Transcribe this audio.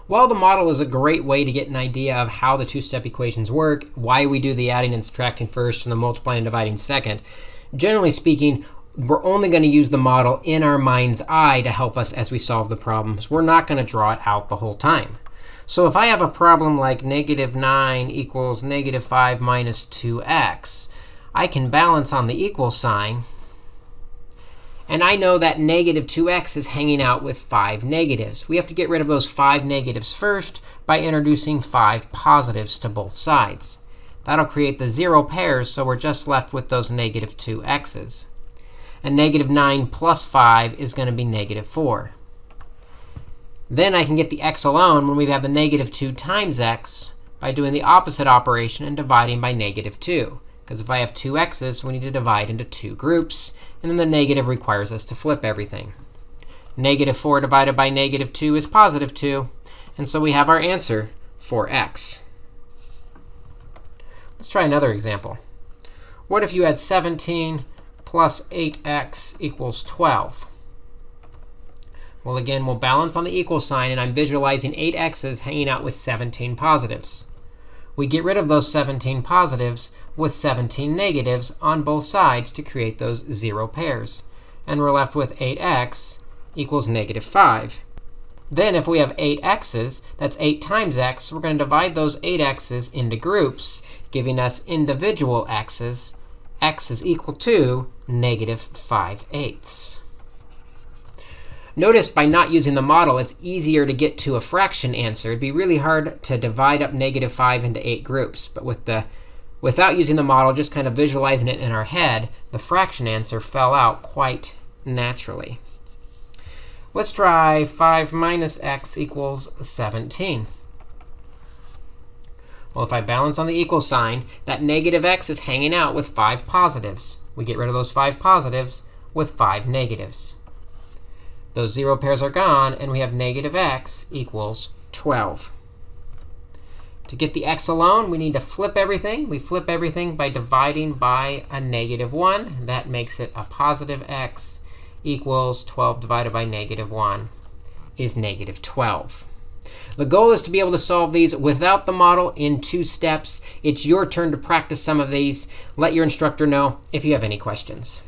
While the model is a great way to get an idea of how the two-step equations work, why we do the adding and subtracting first and the multiplying and dividing second, generally speaking, we're only going to use the model in our mind's eye to help us as we solve the problems. We're not going to draw it out the whole time. So if I have a problem like -9 equals -5 minus 2x, I can balance on the equal sign. And I know that -2x is hanging out with 5 negatives. We have to get rid of those 5 negatives first by introducing 5 positives to both sides. That'll create the 0 pairs, so we're just left with those -2x's. And -9 plus 5 is going to be -4. Then I can get the x alone when we have the -2 times x by doing the opposite operation and dividing by -2. Because if I have 2 x's, we need to divide into 2 groups. And then the negative requires us to flip everything. -4 divided by -2 is +2. And so we have our answer for x. Let's try another example. What if you had 17 plus 8x equals 12? Well, again, we'll balance on the equal sign, and I'm visualizing 8 x's hanging out with 17 positives. We get rid of those 17 positives with 17 negatives on both sides to create those 0 pairs. And we're left with 8x equals -5. Then if we have 8 x's, that's 8 times x. We're going to divide those 8 x's into groups, giving us individual x's. X is equal to -5/8. Notice by not using the model, it's easier to get to a fraction answer. It'd be really hard to divide up -5 into 8 groups. But without using the model, just kind of visualizing it in our head, the fraction answer fell out quite naturally. Let's try 5 minus x equals 17. Well, if I balance on the equal sign, that -x is hanging out with 5 positives. We get rid of those 5 positives with 5 negatives. Those 0 pairs are gone, and we have -x equals 12. To get the x alone, we need to flip everything. We flip everything by dividing by a -1. That makes it a +x equals 12 divided by -1 is -12. The goal is to be able to solve these without the model in 2 steps. It's your turn to practice some of these. Let your instructor know if you have any questions.